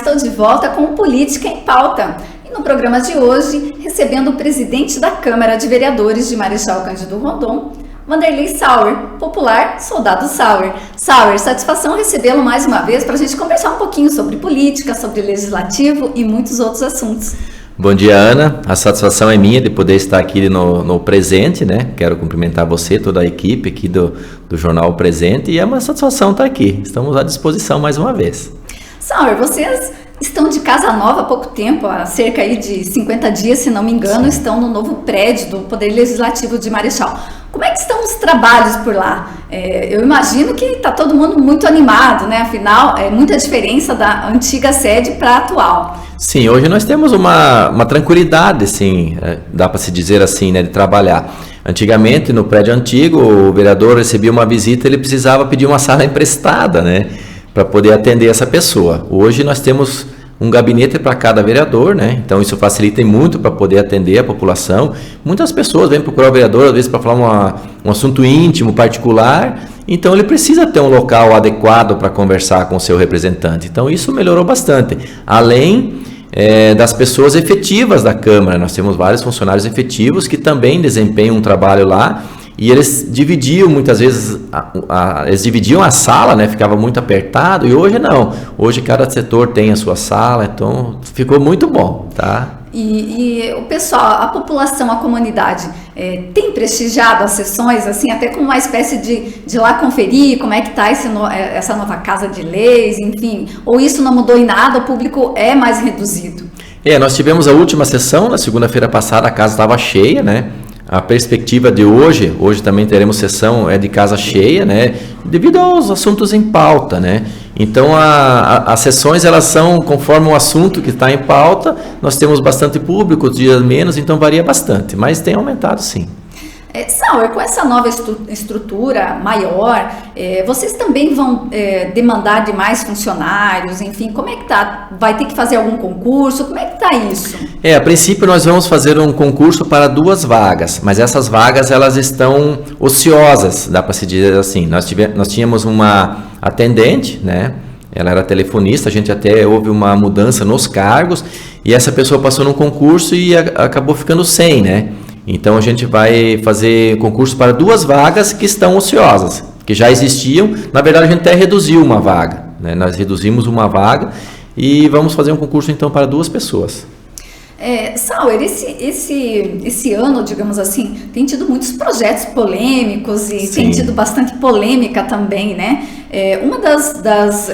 estou de volta com Política em Pauta. E no programa de hoje, recebendo o presidente da Câmara de Vereadores de Marechal Cândido Rondon, Wanderley Sauer, popular Soldado Sauer. Sauer, satisfação recebê-lo mais uma vez para a gente conversar um pouquinho sobre política, sobre legislativo e muitos outros assuntos. Bom dia, Ana. A satisfação é minha de poder estar aqui no Presente, né? Quero cumprimentar você, toda a equipe aqui do Jornal Presente, e é uma satisfação estar aqui. Estamos à disposição mais uma vez. Sauer, vocês estão de casa nova há pouco tempo, há cerca aí de 50 dias, se não me engano, Sim. Estão no novo prédio do Poder Legislativo de Marechal. Como é que estão os trabalhos por lá? Eu imagino que está todo mundo muito animado, né? Afinal, é muita diferença da antiga sede para a atual. Sim, hoje nós temos uma tranquilidade, assim, dá para se dizer assim, né, de trabalhar. Antigamente, no prédio antigo, o vereador recebia uma visita, ele precisava pedir uma sala emprestada, né, para poder atender essa pessoa. Hoje nós temos um gabinete para cada vereador, né? Então isso facilita muito para poder atender a população. Muitas pessoas vêm procurar o vereador, às vezes para falar um assunto íntimo, particular, então ele precisa ter um local adequado para conversar com o seu representante. Então isso melhorou bastante. Além das pessoas efetivas da Câmara, nós temos vários funcionários efetivos que também desempenham um trabalho lá. E eles dividiam muitas vezes, eles dividiam a sala, né? Ficava muito apertado, e hoje não. Hoje cada setor tem a sua sala, então ficou muito bom, tá? E o pessoal, a população, a comunidade, tem prestigiado as sessões, assim, até como uma espécie de ir lá conferir como é que está essa nova Casa de Leis, enfim, ou isso não mudou em nada, o público é mais reduzido? Nós tivemos a última sessão, na segunda-feira passada, a casa estava cheia, né? A perspectiva de hoje também teremos sessão de casa cheia, né? Devido aos assuntos em pauta, né? Então as sessões elas são conforme o assunto que está em pauta. Nós temos bastante público, dias menos, então varia bastante, mas tem aumentado sim. Sauer, com essa nova estrutura maior, vocês também vão demandar de mais funcionários, enfim, como é que tá? Vai ter que fazer algum concurso? Como é que tá isso? A princípio nós vamos fazer um concurso para 2 vagas, mas essas vagas elas estão ociosas, dá para se dizer assim. Nós tínhamos uma atendente, né? Ela era telefonista, a gente até houve uma mudança nos cargos, e essa pessoa passou num concurso e acabou ficando sem, né? Então a gente vai fazer concurso para 2 vagas que estão ociosas, que já existiam. Na verdade a gente até reduziu uma vaga, né? Nós reduzimos uma vaga e vamos fazer um concurso então para 2 pessoas. Sauer, esse ano, digamos assim, tem tido muitos projetos polêmicos e Sim. Tem tido bastante polêmica também, né? Uma das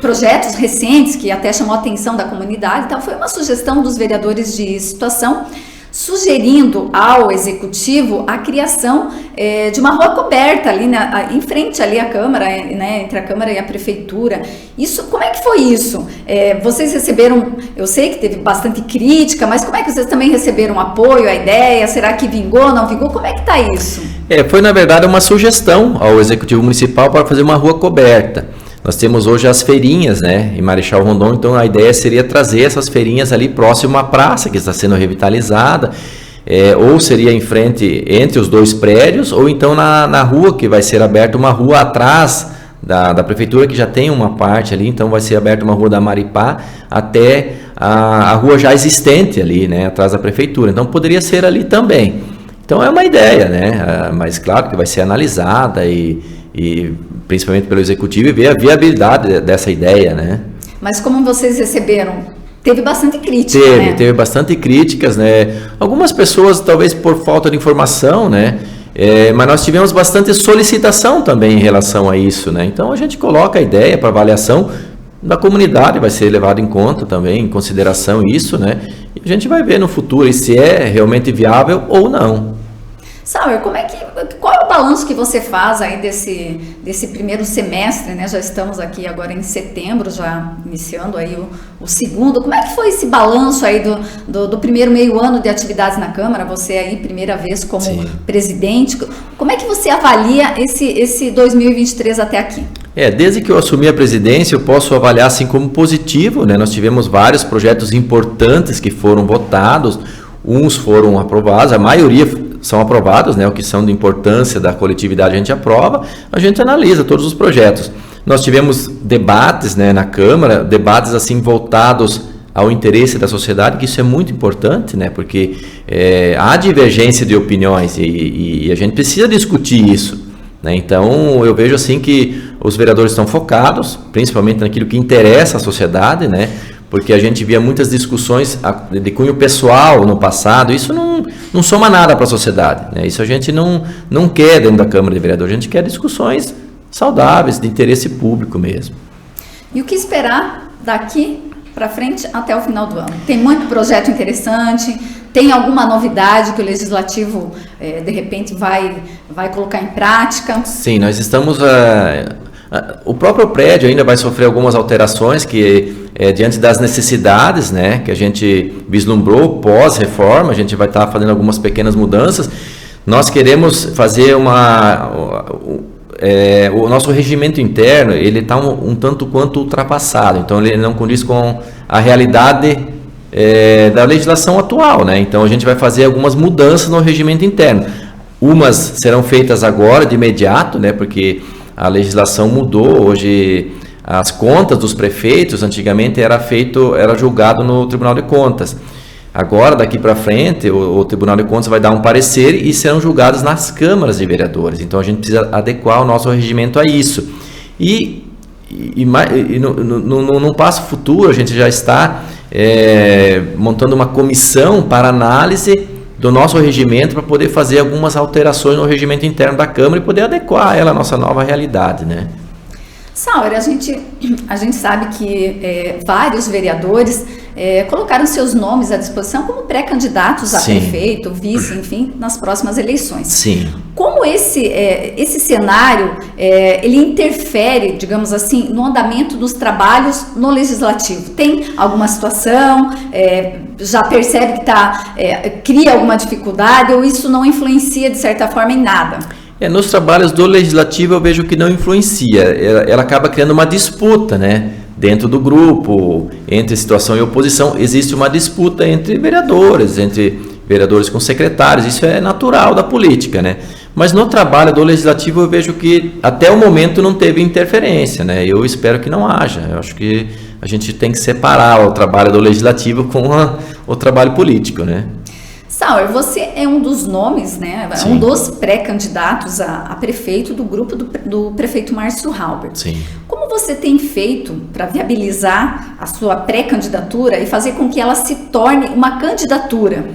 projetos recentes que até chamou a atenção da comunidade, então, foi uma sugestão dos vereadores de situação, sugerindo ao executivo a criação de uma rua coberta ali em frente ali à Câmara, né, entre a Câmara e a Prefeitura. Isso, como é que foi isso? Vocês receberam, eu sei que teve bastante crítica, mas como é que vocês também receberam apoio, a ideia? Será que vingou, não vingou? Como é que está isso? Foi na verdade uma sugestão ao executivo municipal para fazer uma rua coberta. Nós temos hoje as feirinhas, né, em Marechal Rondon, então a ideia seria trazer essas feirinhas ali próximo à praça, que está sendo revitalizada, ou seria em frente, entre os 2 prédios, ou então na rua, que vai ser aberta uma rua atrás da prefeitura, que já tem uma parte ali, então vai ser aberta uma rua da Maripá até a rua já existente ali, né, atrás da prefeitura, então poderia ser ali também. Então é uma ideia, né, mas claro que vai ser analisada e principalmente pelo executivo, e ver a viabilidade dessa ideia, né? Mas como vocês receberam? Teve bastante crítica, né? Teve bastante críticas, né? Algumas pessoas, talvez por falta de informação, né? Mas nós tivemos bastante solicitação também em relação a isso, né? Então a gente coloca a ideia para avaliação da comunidade, vai ser levado em conta também, em consideração isso, né? E a gente vai ver no futuro se é realmente viável ou não. Sauer, qual é o balanço que você faz aí desse primeiro semestre, né? Já estamos aqui agora em setembro, já iniciando aí o segundo. Como é que foi esse balanço aí do primeiro meio ano de atividades na Câmara? Você aí, primeira vez como Sim. presidente. Como é que você avalia esse 2023 até aqui? Desde que eu assumi a presidência, eu posso avaliar assim como positivo, né? Nós tivemos vários projetos importantes que foram votados, uns foram aprovados, a maioria são aprovados, né? O que são de importância da coletividade a gente aprova, a gente analisa todos os projetos. nós tivemos debates, né, na Câmara, debates assim voltados ao interesse da sociedade, que isso é muito importante, né, porque há divergência de opiniões e a gente precisa discutir isso, né. Então eu vejo assim que os vereadores estão focados, principalmente naquilo que interessa à sociedade, né, porque a gente via muitas discussões de cunho pessoal no passado. Isso não soma nada para a sociedade, né? Isso a gente não quer dentro da Câmara de Vereadores, a gente quer discussões saudáveis, de interesse público mesmo. E o que esperar daqui para frente até o final do ano? Tem muito projeto interessante, tem alguma novidade que o Legislativo, de repente, vai colocar em prática? Sim, nós estamos... o próprio prédio ainda vai sofrer algumas alterações que... diante das necessidades, né, que a gente vislumbrou pós-reforma, a gente vai estar fazendo algumas pequenas mudanças. Nós queremos fazer o nosso regimento interno, ele está um tanto quanto ultrapassado, então ele não condiz com a realidade da legislação atual, né? Então a gente vai fazer algumas mudanças no regimento interno. Umas serão feitas agora, de imediato, né, porque a legislação mudou. Hoje as contas dos prefeitos, antigamente era julgado no Tribunal de Contas. Agora, daqui para frente, o Tribunal de Contas vai dar um parecer e serão julgados nas câmaras de vereadores. Então a gente precisa adequar o nosso regimento a isso. E no passo futuro, a gente já está montando uma comissão para análise do nosso regimento, para poder fazer algumas alterações no regimento interno da Câmara e poder adequar ela à nossa nova realidade, né? Sauri, a gente sabe que vários vereadores colocaram seus nomes à disposição como pré-candidatos a prefeito, vice, enfim, nas próximas eleições. Sim. Como esse cenário, ele interfere, digamos assim, no andamento dos trabalhos no Legislativo? Tem alguma situação, já percebe que cria alguma dificuldade, ou isso não influencia, de certa forma, em nada? Nos trabalhos do Legislativo eu vejo que não influencia, ela acaba criando uma disputa, né? Dentro do grupo, entre situação e oposição, existe uma disputa entre vereadores com secretários, isso é natural da política, né? Mas no trabalho do Legislativo eu vejo que até o momento não teve interferência, né? Eu espero que não haja, eu acho que a gente tem que separar o trabalho do Legislativo com o trabalho político, né? Sauer, você é um dos nomes, né? Sim. Um dos pré-candidatos a prefeito do grupo do prefeito Márcio Halber. Sim. Como você tem feito para viabilizar a sua pré-candidatura e fazer com que ela se torne uma candidatura?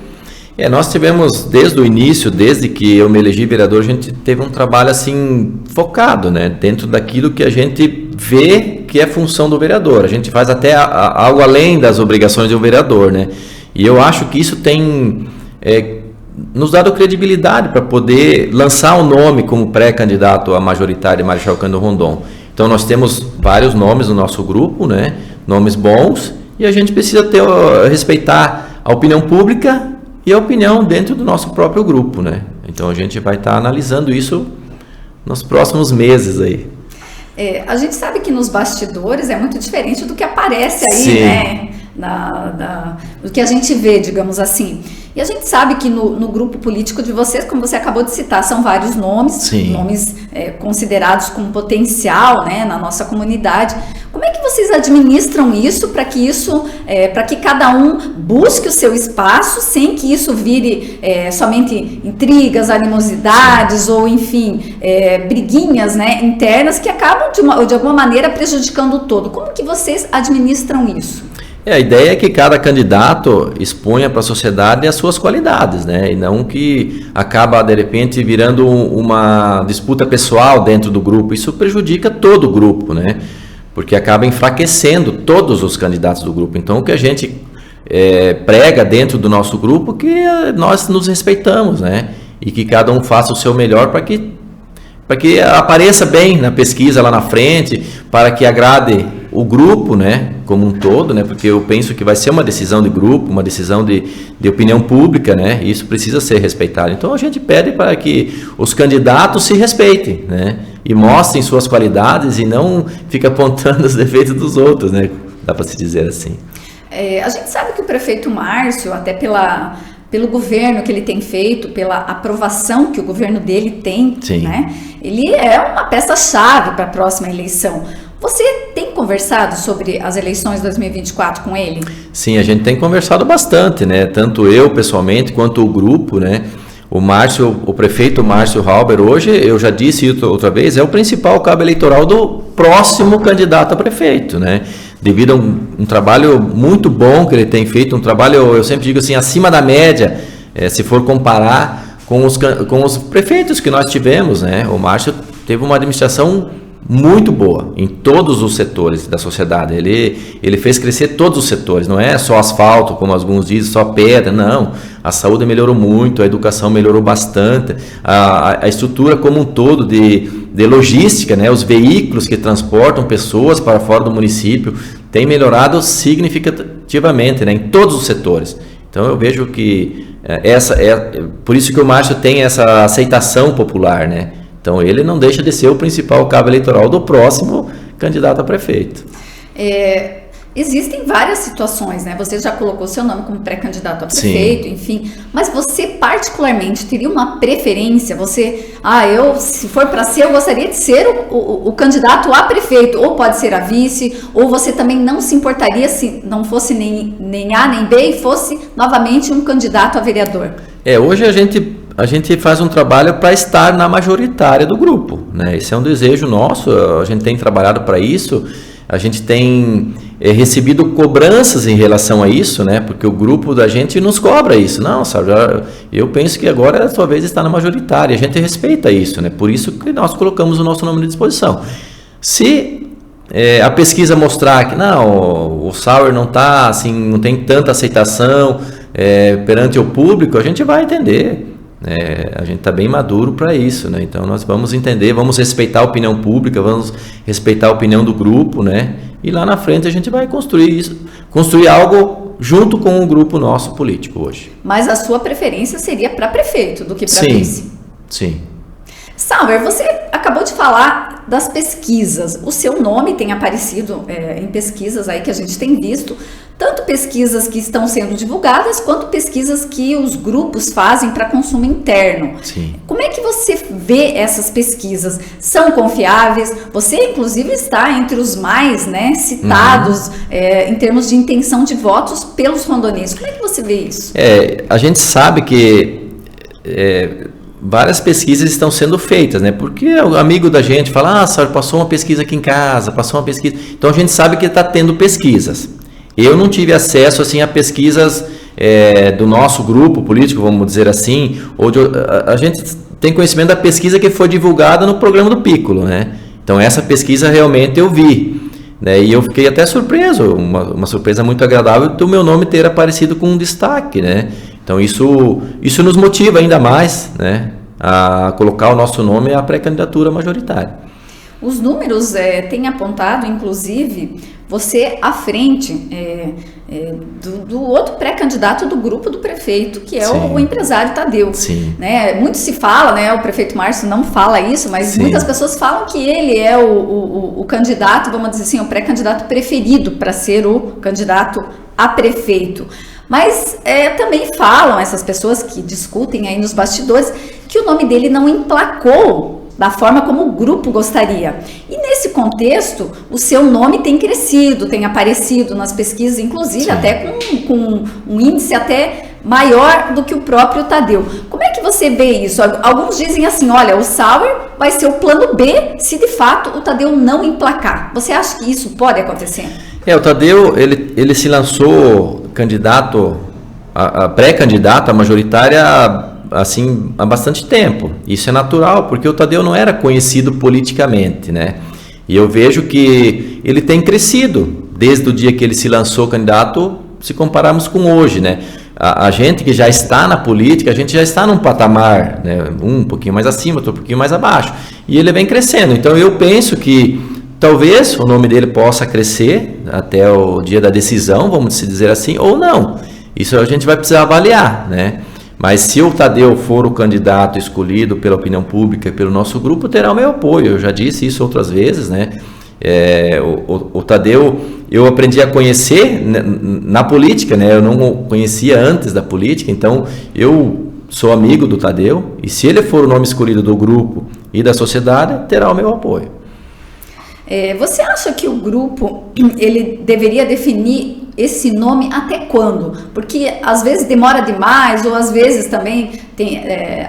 Nós tivemos desde o início, desde que eu me elegi vereador, a gente teve um trabalho assim focado, né? Dentro daquilo que a gente vê que é função do vereador. A gente faz até algo além das obrigações do vereador, né? E eu acho que isso tem nos dado credibilidade para poder lançar o nome como pré-candidato a majoritário Marechal Cândido Rondon. Então nós temos vários nomes no nosso grupo, né? Nomes bons, e a gente precisa respeitar a opinião pública e a opinião dentro do nosso próprio grupo, né? Então a gente vai estar analisando isso nos próximos meses aí. A gente sabe que nos bastidores é muito diferente do que aparece aí, Sim. né? Do que a gente vê, digamos assim. E a gente sabe que no grupo político de vocês, como você acabou de citar, são vários nomes, Sim. nomes considerados com potencial, né, na nossa comunidade. Como é que vocês administram isso para que cada um busque o seu espaço sem que isso vire somente intrigas, animosidades ou, enfim, briguinhas, né, internas que acabam de alguma maneira prejudicando o todo? Como que vocês administram isso? A ideia é que cada candidato exponha para a sociedade as suas qualidades, né? E não que acaba, de repente, virando uma disputa pessoal dentro do grupo. Isso prejudica todo o grupo, né? Porque acaba enfraquecendo todos os candidatos do grupo. Então, o que a gente prega dentro do nosso grupo é que nós nos respeitamos, né? E que cada um faça o seu melhor para que apareça bem na pesquisa lá na frente, para que agrade o grupo, né, como um todo, né, porque eu penso que vai ser uma decisão de grupo, uma decisão de opinião pública, né, e isso precisa ser respeitado. Então a gente pede para que os candidatos se respeitem, né, e mostrem suas qualidades e não fiquem apontando os defeitos dos outros, né, dá para se dizer assim. A gente sabe que o prefeito Márcio, até pelo governo que ele tem feito, pela aprovação que o governo dele tem, Sim. né? Ele é uma peça-chave para a próxima eleição. Você tem conversado sobre as eleições de 2024 com ele? Sim, a gente tem conversado bastante, né? Tanto eu pessoalmente quanto o grupo, né? O prefeito Márcio Halber, hoje, eu já disse outra vez, é o principal cabo eleitoral do próximo candidato a prefeito, né? Devido a um trabalho muito bom que ele tem feito, um trabalho, eu sempre digo assim, acima da média, se for comparar com os prefeitos que nós tivemos, né? O Márcio teve uma administração muito boa em todos os setores da sociedade. Ele fez crescer todos os setores, não é só asfalto, como alguns dizem, só pedra, não. A saúde melhorou muito, a educação melhorou bastante, a estrutura como um todo de logística, né? Os veículos que transportam pessoas para fora do município tem melhorado significativamente, né? Em todos os setores. Então eu vejo que por isso que o Márcio tem essa aceitação popular, né? Então ele não deixa de ser o principal cabo eleitoral do próximo candidato a prefeito. Existem várias situações, né? Você já colocou seu nome como pré-candidato a prefeito, sim, enfim. Mas você particularmente teria uma preferência? Se for para ser, eu gostaria de ser o candidato a prefeito, ou pode ser a vice, ou você também não se importaria se não fosse nem A nem B e fosse novamente um candidato a vereador? Hoje a gente faz um trabalho para estar na majoritária do grupo, né? Esse é um desejo nosso, a gente tem trabalhado para isso, a gente tem recebido cobranças em relação a isso, né? Porque o grupo da gente nos cobra isso. Não, sabe, eu penso que agora é a sua vez de estar na majoritária, a gente respeita isso, né? Por isso que nós colocamos o nosso nome à disposição. Se a pesquisa mostrar que não, o Sauer não está assim, não tem tanta aceitação perante o público, a gente vai entender. A gente está bem maduro para isso, né? Então nós vamos entender, vamos respeitar a opinião pública, vamos respeitar a opinião do grupo, né? E lá na frente a gente vai construir algo junto com o grupo nosso político hoje. Mas a sua preferência seria para prefeito do que para vice? Sim. Sauer, você acabou de falar das pesquisas. O seu nome tem aparecido em pesquisas aí que a gente tem visto, tanto pesquisas que estão sendo divulgadas, quanto pesquisas que os grupos fazem para consumo interno. Sim. Como é que você vê essas pesquisas? São confiáveis? Você, inclusive, está entre os mais citados em termos de intenção de votos pelos rondonenses. Como é que você vê isso? A gente sabe que várias pesquisas estão sendo feitas, né? Porque o amigo da gente fala, Sauer, passou uma pesquisa aqui em casa, passou uma pesquisa. Então a gente sabe que está tendo pesquisas. Eu não tive acesso assim a pesquisas do nosso grupo político, vamos dizer assim, a gente tem conhecimento da pesquisa que foi divulgada no programa do Piccolo, né? Então essa pesquisa realmente eu vi, né? E eu fiquei até surpreso, uma surpresa muito agradável do meu nome ter aparecido com um destaque, né? Então isso nos motiva ainda mais, né, a colocar o nosso nome à pré-candidatura majoritária. Os números têm apontado, inclusive, você à frente do outro pré-candidato do grupo do prefeito, que é o empresário Tadeu. Sim. Né? Muito se fala, né? O prefeito Márcio não fala isso, mas Sim. Muitas pessoas falam que ele é o candidato, vamos dizer assim, o pré-candidato preferido para ser o candidato a prefeito. Mas também falam, essas pessoas que discutem aí nos bastidores, que o nome dele não emplacou da forma como o grupo gostaria. E nesse contexto, o seu nome tem crescido, tem aparecido nas pesquisas, inclusive Sim. até com um índice até maior do que o próprio Tadeu. Como é que você vê isso? Alguns dizem assim, olha, o Sauer vai ser o plano B se de fato o Tadeu não emplacar. Você acha que isso pode acontecer? O Tadeu, ele se lançou candidato, a pré-candidato, a majoritária, assim, há bastante tempo. Isso é natural, porque o Tadeu não era conhecido politicamente, né? E eu vejo que ele tem crescido desde o dia que ele se lançou candidato, se compararmos com hoje, né? A gente que já está na política, a gente já está num patamar, né? Um pouquinho mais acima, outro um pouquinho mais abaixo. E ele vem crescendo. Então eu penso que talvez o nome dele possa crescer até o dia da decisão, vamos dizer assim, ou não. Isso a gente vai precisar avaliar, né? Mas se o Tadeu for o candidato escolhido pela opinião pública e pelo nosso grupo, terá o meu apoio. Eu já disse isso outras vezes, né? O Tadeu, eu aprendi a conhecer na política, né? Eu não o conhecia antes da política, então eu sou amigo do Tadeu, e se ele for o nome escolhido do grupo e da sociedade, terá o meu apoio. Você acha que o grupo ele deveria definir esse nome até quando? Porque às vezes demora demais, ou às vezes também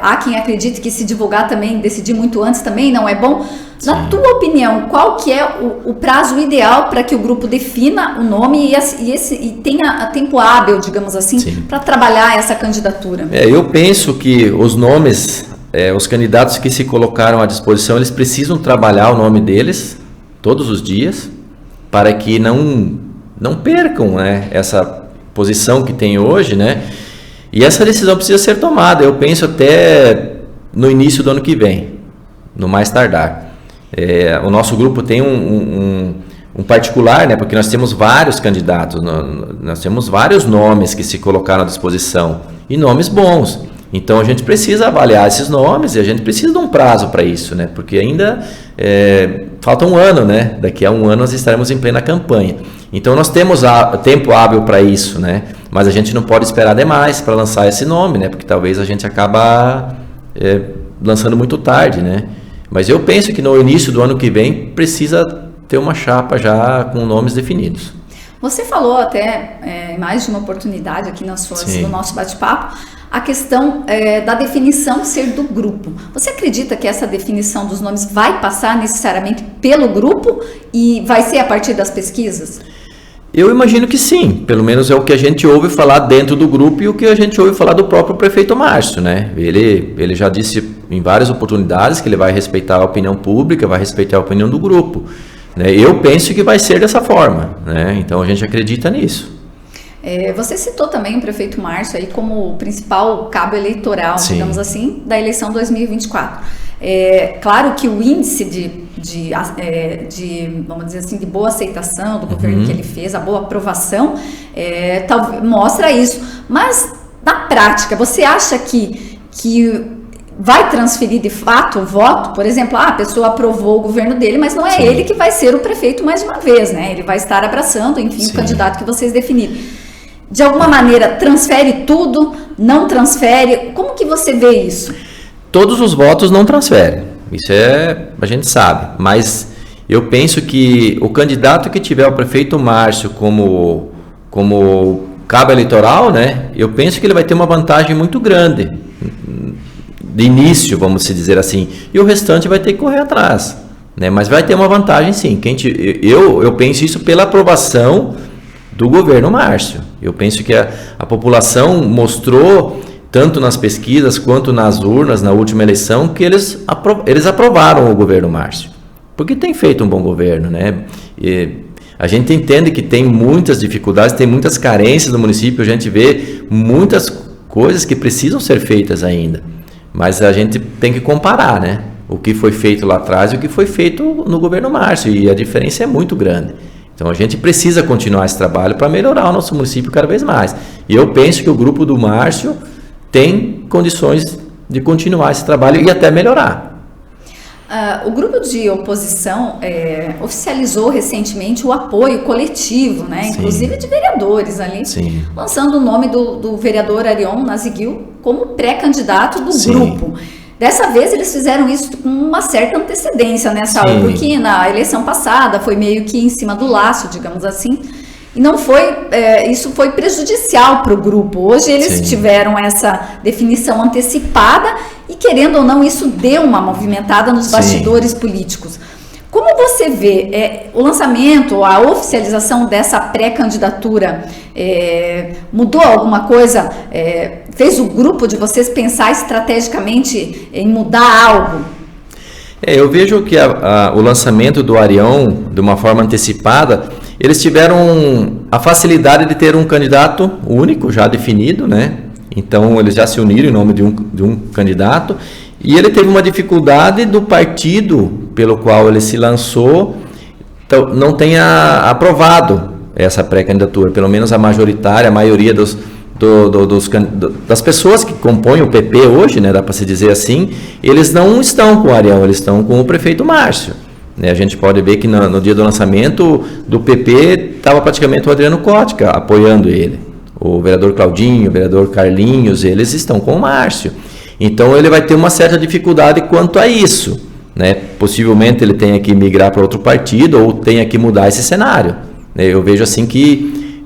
há quem acredite que se divulgar também, decidir muito antes também não é bom. Sim. Na tua opinião, qual que é o prazo ideal para que o grupo defina o nome e tenha tempo hábil, digamos assim, para trabalhar essa candidatura? Eu penso que os nomes, os candidatos que se colocaram à disposição, eles precisam trabalhar o nome deles todos os dias, para que não percam, né, essa posição que tem hoje, né? E essa decisão precisa ser tomada, eu penso até no início do ano que vem, no mais tardar. O nosso grupo tem um particular, né, porque nós temos vários candidatos, nós temos vários nomes que se colocaram à disposição, e nomes bons. Então a gente precisa avaliar esses nomes e a gente precisa de um prazo para isso, né? Porque ainda falta um ano, né? Daqui a um ano nós estaremos em plena campanha. Então nós temos tempo hábil para isso, né? Mas a gente não pode esperar demais para lançar esse nome, né? Porque talvez a gente acaba lançando muito tarde, né? Mas eu penso que no início do ano que vem precisa ter uma chapa já com nomes definidos. Você falou até em mais de uma oportunidade aqui no nosso bate-papo a questão da definição ser do grupo. Você acredita que essa definição dos nomes vai passar necessariamente pelo grupo e vai ser a partir das pesquisas? Eu imagino que sim, pelo menos é o que a gente ouve falar dentro do grupo e o que a gente ouve falar do próprio prefeito Márcio, né? Ele já disse em várias oportunidades que ele vai respeitar a opinião pública, vai respeitar a opinião do grupo, né? Eu penso que vai ser dessa forma, né? Então a gente acredita nisso. Você citou também o prefeito Márcio aí como o principal cabo eleitoral, digamos assim, da eleição 2024. Claro que o índice vamos dizer assim, de boa aceitação do governo que ele fez, a boa aprovação, mostra isso. Mas, na prática, você acha que vai transferir de fato o voto? Por exemplo, a pessoa aprovou o governo dele, mas não é ele que vai ser o prefeito mais uma vez, né? Ele vai estar abraçando, enfim, o candidato que vocês definiram. De alguma maneira, transfere tudo? Não transfere? Como que você vê isso? Todos os votos não transferem, isso a gente sabe, mas eu penso que o candidato que tiver o prefeito Márcio como cabo eleitoral, né, eu penso que ele vai ter uma vantagem muito grande, de início, vamos dizer assim, e o restante vai ter que correr atrás, né, mas vai ter uma vantagem sim, eu penso isso pela aprovação do governo Márcio, eu penso que a população mostrou, tanto nas pesquisas quanto nas urnas, na última eleição, que eles aprovaram o governo Márcio. Porque tem feito um bom governo, né? E a gente entende que tem muitas dificuldades, tem muitas carências no município, a gente vê muitas coisas que precisam ser feitas ainda. Mas a gente tem que comparar, né? O que foi feito lá atrás e o que foi feito no governo Márcio. E a diferença é muito grande. Então a gente precisa continuar esse trabalho para melhorar o nosso município cada vez mais. E eu penso que o grupo do Márcio tem condições de continuar esse trabalho e até melhorar. O grupo de oposição oficializou recentemente o apoio coletivo, né? Inclusive de vereadores ali, lançando o nome do vereador Arion Naziguil como pré-candidato do grupo. Dessa vez eles fizeram isso com uma certa antecedência, né, Saulo? Porque na eleição passada foi meio que em cima do laço, digamos assim. E não foi, isso foi prejudicial para o grupo. Hoje eles tiveram essa definição antecipada e, querendo ou não, isso deu uma movimentada nos bastidores políticos. Como você vê o lançamento, a oficialização dessa pré-candidatura, mudou alguma coisa? Fez o grupo de vocês pensar estrategicamente em mudar algo? Eu vejo que o lançamento do Arion, de uma forma antecipada, eles tiveram a facilidade de ter um candidato único, já definido, né? Então, eles já se uniram em nome de um candidato. E ele teve uma dificuldade do partido pelo qual ele se lançou, então, não tenha aprovado essa pré-candidatura. Pelo menos a majoritária, a maioria das pessoas que compõem o PP hoje, né, dá para se dizer assim, eles não estão com o Arion, eles estão com o prefeito Márcio. A gente pode ver que no dia do lançamento do PP estava praticamente o Adriano Cótica apoiando ele. O vereador Claudinho, o vereador Carlinhos, eles estão com o Márcio. Então ele vai ter uma certa dificuldade quanto a isso, né? Possivelmente ele tenha que migrar para outro partido ou tenha que mudar esse cenário, né? Eu vejo assim que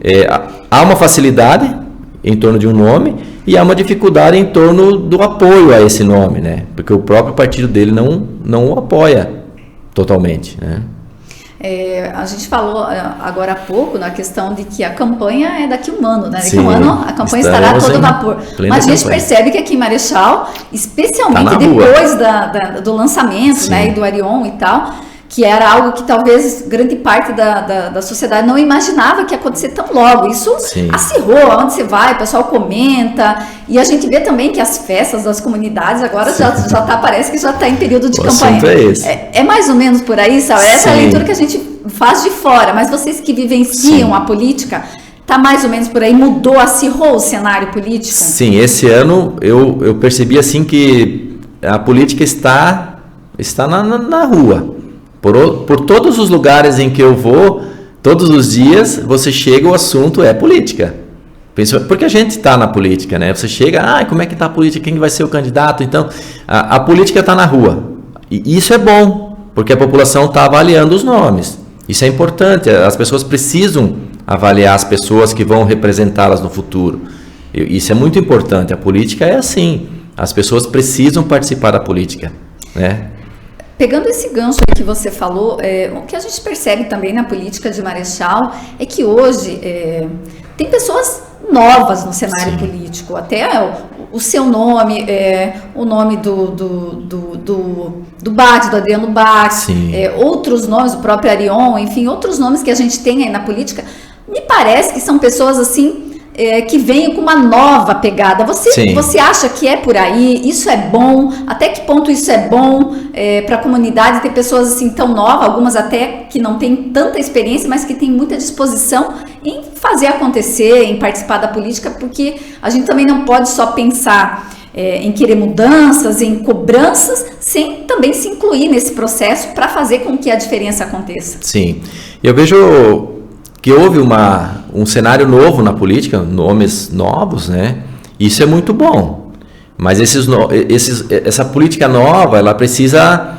há uma facilidade em torno de um nome e há uma dificuldade em torno do apoio a esse nome, né? Porque o próprio partido dele não o apoia totalmente, né? A gente falou agora há pouco na questão de que a campanha é daqui a um ano, né? Daqui a Sim, um ano a campanha estará a todo vapor. Mas a gente percebe que aqui em Marechal, especialmente depois do lançamento, Sim, né, e do Arion e tal, que era algo que talvez grande parte da sociedade não imaginava que ia acontecer tão logo. Isso sim, acirrou, aonde você vai, o pessoal comenta, e a gente vê também que as festas das comunidades agora parece que já está em período de campanha. É, esse. É mais ou menos por aí, sabe? Essa é a leitura que a gente faz de fora, mas vocês que vivenciam a política, tá mais ou menos por aí, acirrou o cenário político? Sim, esse ano eu percebi assim que a política está na rua. Por todos os lugares em que eu vou, todos os dias, você chega, o assunto é política. Porque a gente está na política, né? Você chega, como é que está a política? Quem vai ser o candidato? Então, a política está na rua. E isso é bom, porque a população está avaliando os nomes. Isso é importante, as pessoas precisam avaliar as pessoas que vão representá-las no futuro. Isso é muito importante, a política é assim, as pessoas precisam participar da política, né? Pegando esse gancho aí que você falou, o que a gente percebe também na política de Marechal é que hoje tem pessoas novas no cenário político, até o seu nome, o nome do Bade, do Adriano Bach, outros nomes, o próprio Arion, enfim, outros nomes que a gente tem aí na política, me parece que são pessoas assim, que vêm com uma nova pegada. Você acha que é por aí? Isso é bom? Até que ponto isso é bom para a comunidade ter pessoas assim tão novas, algumas até que não têm tanta experiência, mas que têm muita disposição em fazer acontecer, em participar da política, porque a gente também não pode só pensar em querer mudanças, em cobranças, sem também se incluir nesse processo para fazer com que a diferença aconteça. Sim, eu vejo que houve um cenário novo na política, nomes novos, né? Isso é muito bom. Mas essa política nova, ela precisa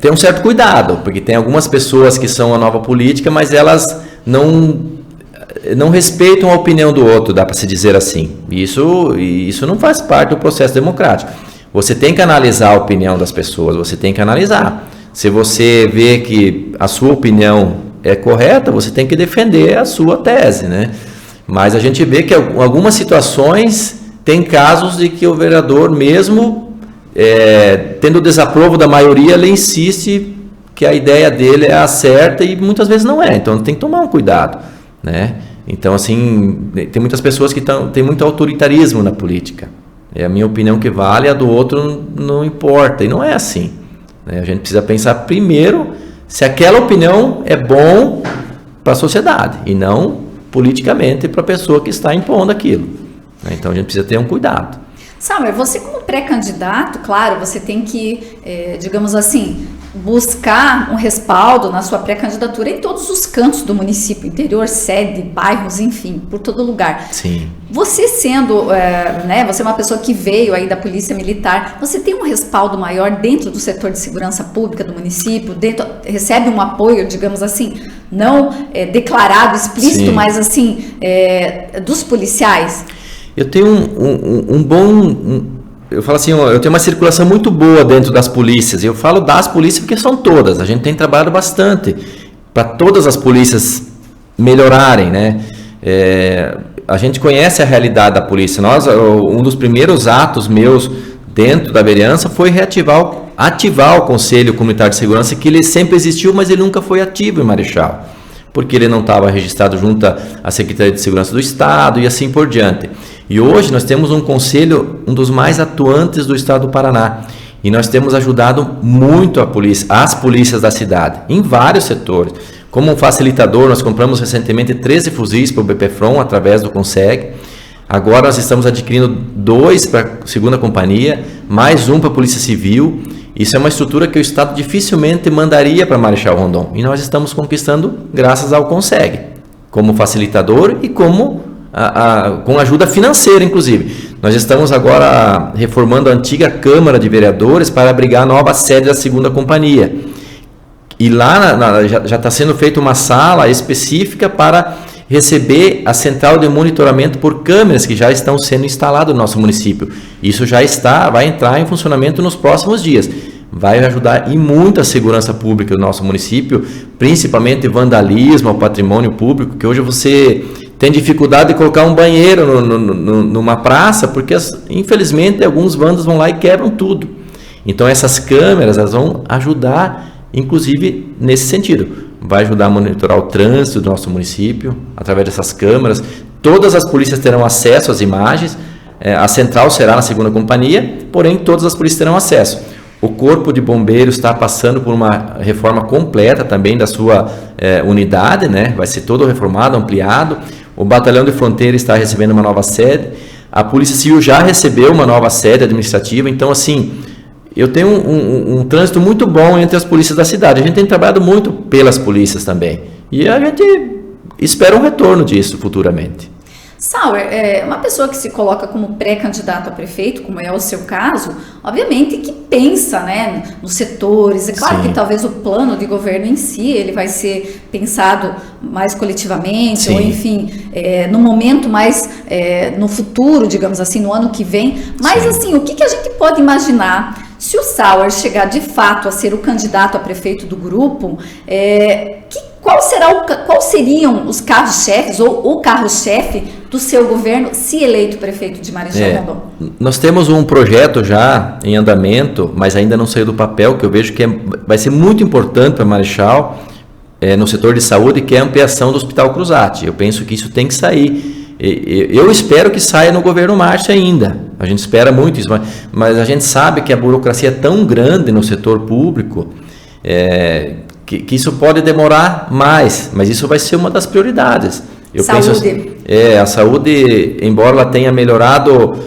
ter um certo cuidado, porque tem algumas pessoas que são a nova política, mas elas não respeitam a opinião do outro, dá para se dizer assim. Isso não faz parte do processo democrático. Você tem que analisar a opinião das pessoas, você tem que analisar. Se você vê que a sua opinião é correta, você tem que defender a sua tese, né? Mas a gente vê que em algumas situações tem casos de que o vereador mesmo, tendo o desaprovo da maioria, ele insiste que a ideia dele é a certa e muitas vezes não é. Então tem que tomar um cuidado, né? Então assim, tem muitas pessoas que têm muito autoritarismo na política. É a minha opinião que vale, a do outro não importa. E não é assim, né? A gente precisa pensar primeiro se aquela opinião é bom para a sociedade e não politicamente para a pessoa que está impondo aquilo. Então a gente precisa ter um cuidado. Samuel, você como pré-candidato, claro, você tem que, digamos assim, buscar um respaldo na sua pré-candidatura em todos os cantos do município, interior, sede, bairros, enfim, por todo lugar. Sim. Você sendo, você é uma pessoa que veio aí da Polícia Militar, você tem um respaldo maior dentro do setor de segurança pública do município, recebe um apoio, digamos assim, não declarado, explícito, mas assim, dos policiais? Eu tenho eu falo assim, eu tenho uma circulação muito boa dentro das polícias. Eu falo das polícias porque são todas. A gente tem trabalhado bastante para todas as polícias melhorarem, né? A gente conhece a realidade da polícia. Um dos primeiros atos meus dentro da vereança foi ativar o Conselho Comunitário de Segurança, que ele sempre existiu, mas ele nunca foi ativo em Marechal, porque ele não estava registrado junto à Secretaria de Segurança do Estado e assim por diante. E hoje nós temos um conselho, um dos mais atuantes do Estado do Paraná, e nós temos ajudado muito as polícias da cidade, em vários setores. Como um facilitador, nós compramos recentemente 13 fuzis para o BPFROM, através do CONSEG. Agora nós estamos adquirindo 2 para a segunda companhia, mais um para a Polícia Civil. Isso é uma estrutura que o Estado dificilmente mandaria para Marechal Rondon. E nós estamos conquistando graças ao CONSEG, como facilitador e como com ajuda financeira, inclusive. nós estamos agora reformando a antiga Câmara de Vereadores para abrigar a nova sede da 2ª Companhia. E lá já está sendo feita uma sala específica para receber a central de monitoramento por câmeras que já estão sendo instaladas no nosso município. Isso já vai entrar em funcionamento nos próximos dias. Vai ajudar em muito a segurança pública do nosso município, principalmente vandalismo ao patrimônio público, que hoje você tem dificuldade de colocar um banheiro numa praça, porque infelizmente alguns vândalos vão lá e quebram tudo. Então essas câmeras elas vão ajudar, inclusive nesse sentido. Vai ajudar a monitorar o trânsito do nosso município, através dessas câmeras. Todas as polícias terão acesso às imagens, a central será na 2ª Companhia, porém todas as polícias terão acesso. O Corpo de Bombeiros está passando por uma reforma completa também da sua unidade, né? Vai ser todo reformado, ampliado. O Batalhão de Fronteira está recebendo uma nova sede. A Polícia Civil já recebeu uma nova sede administrativa. Então, assim, eu tenho um trânsito muito bom entre as polícias da cidade. A gente tem trabalhado muito pelas polícias também. E a gente espera um retorno disso futuramente. Sauer, uma pessoa que se coloca como pré-candidato a prefeito, como é o seu caso, obviamente que pensa, né, nos setores. É claro que talvez o plano de governo em si ele vai ser pensado mais coletivamente, ou enfim, no momento mais no futuro, digamos assim, no ano que vem. Mas assim, o que a gente pode imaginar se o Sauer chegar de fato a ser o candidato a prefeito do grupo? Qual seriam os carros-chefes ou o carro-chefe do seu governo se eleito prefeito de Marechal Rondon? Nós temos um projeto já em andamento, mas ainda não saiu do papel, que eu vejo que vai ser muito importante para Marechal, no setor de saúde, que é a ampliação do Hospital Cruzat. Eu penso que isso tem que sair. Eu espero que saia no governo Márcio ainda. A gente espera muito isso, mas a gente sabe que a burocracia é tão grande no setor público, que isso pode demorar mais, mas isso vai ser uma das prioridades. Eu penso assim, a saúde, embora ela tenha melhorado,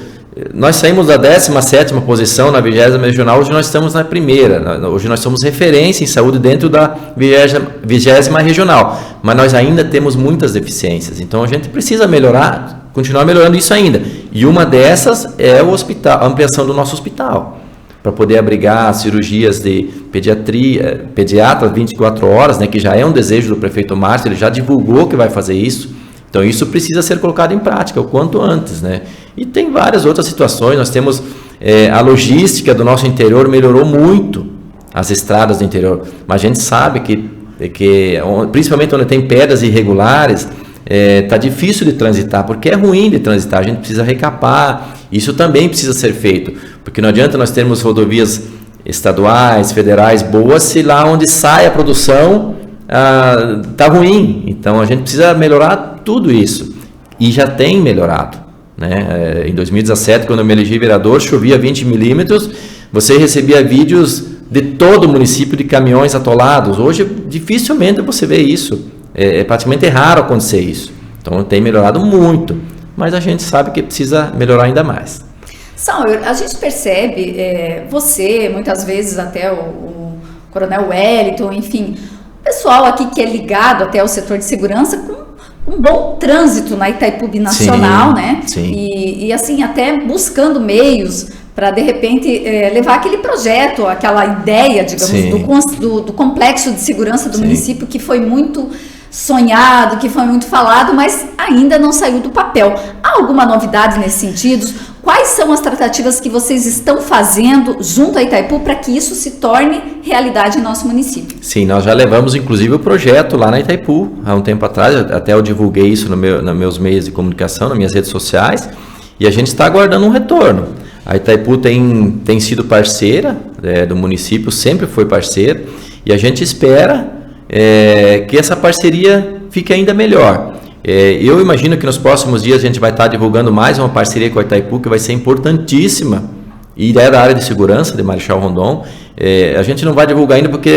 nós saímos da 17ª posição na 20ª regional, hoje nós estamos na 1ª, hoje nós somos referência em saúde dentro da 20ª regional, mas nós ainda temos muitas deficiências, então a gente precisa melhorar, continuar melhorando isso ainda, e uma dessas é o hospital, a ampliação do nosso hospital, para poder abrigar cirurgias de pediatra 24 horas, né, que já é um desejo do prefeito Márcio, ele já divulgou que vai fazer isso. Então isso precisa ser colocado em prática o quanto antes, né? E tem várias outras situações, nós temos a logística do nosso interior melhorou muito, as estradas do interior, mas a gente sabe que principalmente onde tem pedras irregulares, tá difícil de transitar, porque é ruim de transitar, a gente precisa recapar, isso também precisa ser feito, porque não adianta nós termos rodovias estaduais, federais boas, se lá onde sai a produção tá ruim. Então a gente precisa melhorar tudo isso, e já tem melhorado, né? Em 2017, quando eu me elegi vereador, chovia 20 milímetros, você recebia vídeos de todo o município de caminhões atolados. Hoje dificilmente você vê isso, é praticamente raro acontecer isso. Então tem melhorado muito, mas a gente sabe que precisa melhorar ainda mais. Sauer, a gente percebe, você, muitas vezes até o Coronel Wellington, enfim, o pessoal aqui que é ligado até ao setor de segurança com um bom trânsito na Itaipu Binacional, né? Sim. E assim, até buscando meios para, de repente, levar aquele projeto, aquela ideia, digamos, do complexo de segurança do município, que foi muito sonhado, que foi muito falado, mas ainda não saiu do papel. Há alguma novidade nesse sentido? Quais são as tratativas que vocês estão fazendo junto a Itaipu para que isso se torne realidade em nosso município? Sim, nós já levamos inclusive o projeto lá na Itaipu, há um tempo atrás, até eu divulguei isso nos meus meios de comunicação, nas minhas redes sociais, e a gente está aguardando um retorno. A Itaipu tem sido parceira do município, sempre foi parceira, e a gente espera que essa parceria fique ainda melhor. Eu imagino que nos próximos dias a gente vai estar divulgando mais uma parceria com a Itaipu, que vai ser importantíssima, e é da área de segurança de Marechal Rondon. A gente não vai divulgar ainda porque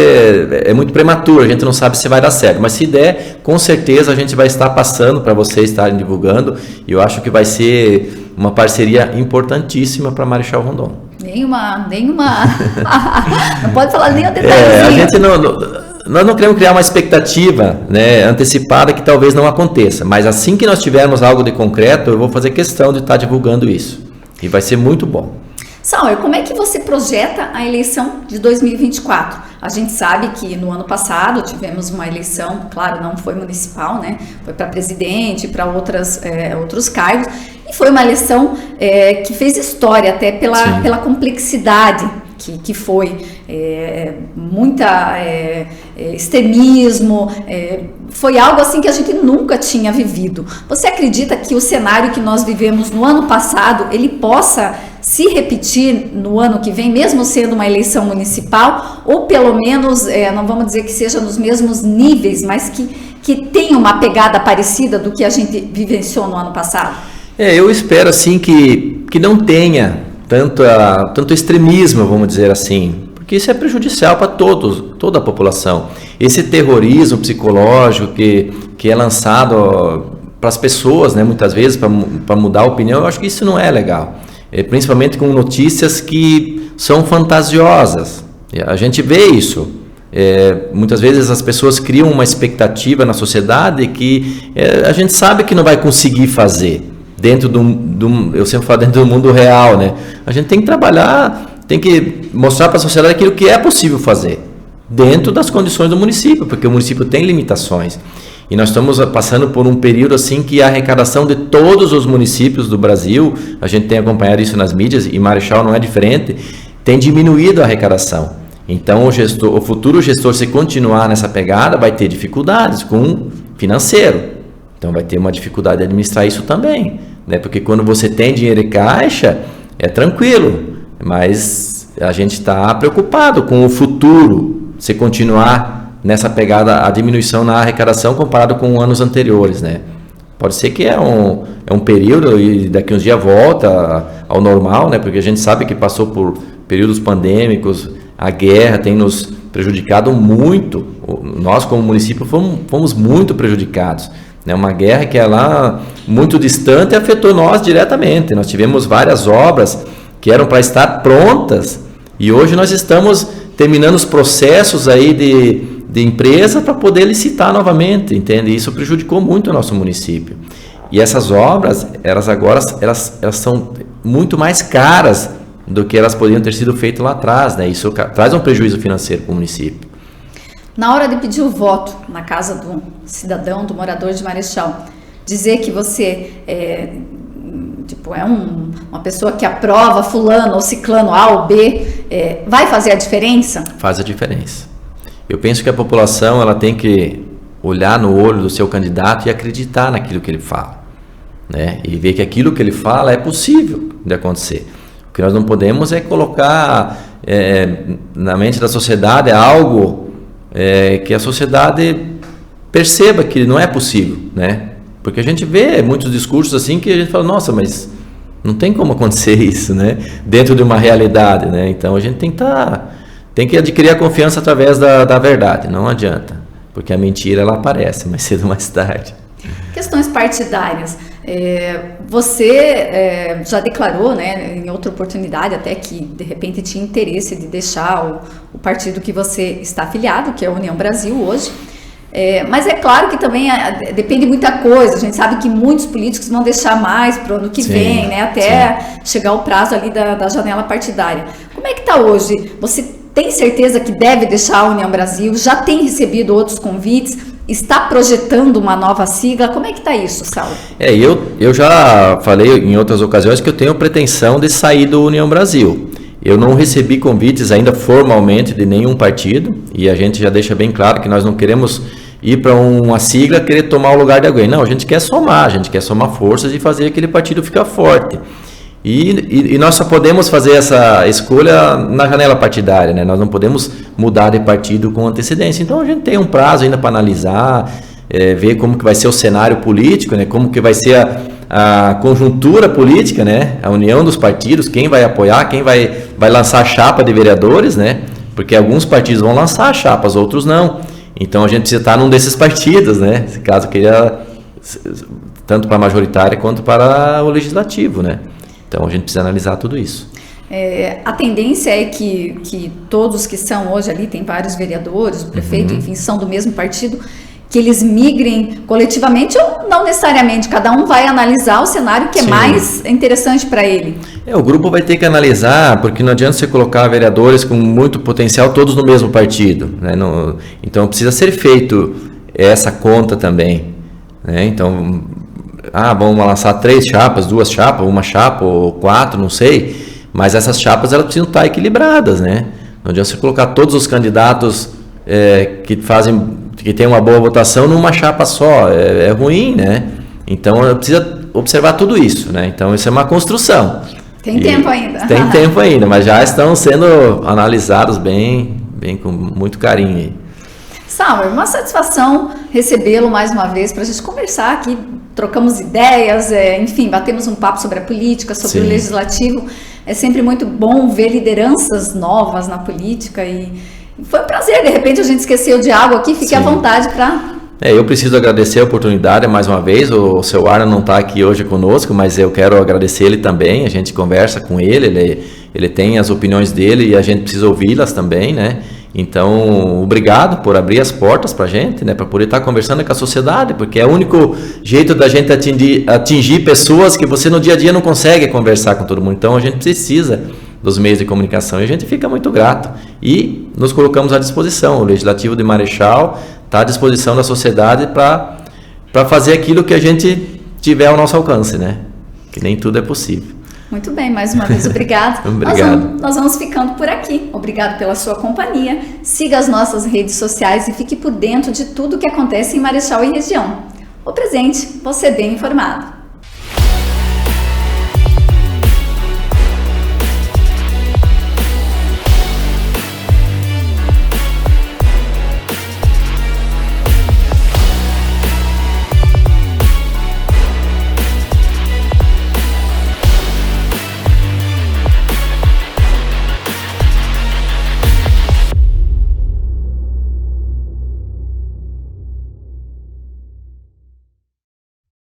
é muito prematuro, a gente não sabe se vai dar certo, mas se der, com certeza a gente vai estar passando para vocês estarem divulgando, e eu acho que vai ser uma parceria importantíssima para Marechal Rondon. Nenhuma não pode falar nem o detalhezinho. Nós não queremos criar uma expectativa, né, antecipada, que talvez não aconteça, mas assim que nós tivermos algo de concreto, eu vou fazer questão de estar divulgando isso. E vai ser muito bom. Sauer, como é que você projeta a eleição de 2024? A gente sabe que no ano passado tivemos uma eleição, claro, não foi municipal, né? Foi para presidente, para outros cargos, e foi uma eleição que fez história até pela complexidade que foi, muita extremismo, foi algo assim que a gente nunca tinha vivido. Você acredita que o cenário que nós vivemos no ano passado, ele possa se repetir no ano que vem, mesmo sendo uma eleição municipal, ou pelo menos, não vamos dizer que seja nos mesmos níveis, mas que tenha uma pegada parecida do que a gente vivenciou no ano passado? Eu espero assim que não tenha tanto extremismo, vamos dizer assim, porque isso é prejudicial para toda a população. Esse terrorismo psicológico que é lançado para as pessoas, né, muitas vezes, para mudar a opinião, eu acho que isso não é legal. Principalmente com notícias que são fantasiosas. A gente vê isso. Muitas vezes as pessoas criam uma expectativa na sociedade que a gente sabe que não vai conseguir fazer. Eu sempre falo dentro do mundo real, né? A gente tem que trabalhar, tem que mostrar para a sociedade aquilo que é possível fazer, dentro das condições do município, porque o município tem limitações. E nós estamos passando por um período assim que a arrecadação de todos os municípios do Brasil, a gente tem acompanhado isso nas mídias, e Marechal não é diferente, tem diminuído a arrecadação. Então o futuro gestor, se continuar nessa pegada, vai ter dificuldades com financeiro. Então vai ter uma dificuldade de administrar isso também, né? Porque quando você tem dinheiro em caixa, é tranquilo, mas a gente está preocupado com o futuro, se continuar nessa pegada, a diminuição na arrecadação comparado com anos anteriores, né? Pode ser que é um período e daqui uns dias volta ao normal, né? Porque a gente sabe que passou por períodos pandêmicos, a guerra tem nos prejudicado muito. Nós, como município, fomos muito prejudicados, né? Uma guerra que é lá muito distante afetou nós diretamente. Nós tivemos várias obras que eram para estar prontas e hoje nós estamos terminando os processos aí de empresa para poder licitar novamente, entende? Isso prejudicou muito o nosso município. E essas obras, elas são muito mais caras do que elas poderiam ter sido feitas lá atrás, né? Isso traz um prejuízo financeiro para o município. Na hora de pedir o voto na casa do cidadão, do morador de Marechal, dizer que você uma pessoa que aprova fulano ou ciclano A ou B, vai fazer a diferença? Faz a diferença. Eu penso que a população ela tem que olhar no olho do seu candidato e acreditar naquilo que ele fala, né? E ver que aquilo que ele fala é possível de acontecer. O que nós não podemos é colocar na mente da sociedade algo que a sociedade perceba que não é possível, né? Porque a gente vê muitos discursos assim que a gente fala, nossa, mas não tem como acontecer isso, né? Dentro de uma realidade, né? Então a gente tem que adquirir a confiança através da verdade, não adianta, porque a mentira ela aparece mais cedo ou mais tarde. Questões partidárias. Você já declarou, né, em outra oportunidade até que de repente tinha interesse de deixar o partido que você está afiliado, que é a União Brasil hoje. Mas é claro que também depende muita coisa. A gente sabe que muitos políticos vão deixar mais para o ano que vem, né, até chegar o prazo ali da janela partidária. Como é que está hoje? Você tem certeza que deve deixar a União Brasil? Já tem recebido outros convites? Está projetando uma nova sigla? Como é que está isso, Saulo? Eu já falei em outras ocasiões que eu tenho pretensão de sair do União Brasil. Eu não recebi convites ainda formalmente de nenhum partido e a gente já deixa bem claro que nós não queremos ir para uma sigla querer tomar o lugar de alguém. Não, a gente quer somar forças e fazer aquele partido ficar forte. E nós só podemos fazer essa escolha na janela partidária, né? Nós não podemos mudar de partido com antecedência. Então a gente tem um prazo ainda para analisar, ver como que vai ser o cenário político, né? Como que vai ser a conjuntura política, né? A união dos partidos, quem vai apoiar, quem vai lançar chapa de vereadores, né? Porque alguns partidos vão lançar chapas, outros não. Então a gente precisa estar num desses partidos, né? Se caso queira, tanto para a majoritária quanto para o legislativo, né? Então a gente precisa analisar tudo isso. A tendência é que todos que são hoje ali, tem vários vereadores, o prefeito, enfim, são do mesmo partido, que eles migrem coletivamente ou não necessariamente? Cada um vai analisar o cenário que é mais interessante para ele. O grupo vai ter que analisar, porque não adianta você colocar vereadores com muito potencial todos no mesmo partido, né? Então precisa ser feito essa conta também, né? Então, vamos lançar 3 chapas, 2 chapas, 1 chapa ou 4, não sei, mas essas chapas elas precisam estar equilibradas, né? Não adianta você colocar todos os candidatos que tem uma boa votação numa chapa só, é ruim, né? Então precisa observar tudo isso, né? Então isso é uma construção. Tem tempo ainda. Tem tempo ainda, mas já estão sendo analisados bem com muito carinho aí. Sauer, uma satisfação recebê-lo mais uma vez para a gente conversar aqui, trocamos ideias, enfim, batemos um papo sobre a política, sobre o legislativo. É sempre muito bom ver lideranças novas na política e foi um prazer. De repente a gente esqueceu de algo aqui, fique à vontade para... Eu preciso agradecer a oportunidade mais uma vez. O seu Arno não está aqui hoje conosco, mas eu quero agradecer ele também. A gente conversa com ele tem as opiniões dele e a gente precisa ouvi-las também, né? Então, obrigado por abrir as portas para a gente, né? Para poder estar conversando com a sociedade, porque é o único jeito da gente atingir pessoas que você no dia a dia não consegue conversar com todo mundo. Então, a gente precisa dos meios de comunicação e a gente fica muito grato. E nos colocamos à disposição. O Legislativo de Marechal está à disposição da sociedade para fazer aquilo que a gente tiver ao nosso alcance, né? Que nem tudo é possível. Muito bem, mais uma vez, obrigado. Obrigado. Nós vamos ficando por aqui. Obrigado pela sua companhia. Siga as nossas redes sociais e fique por dentro de tudo que acontece em Marechal e região. O Presente, você bem informado.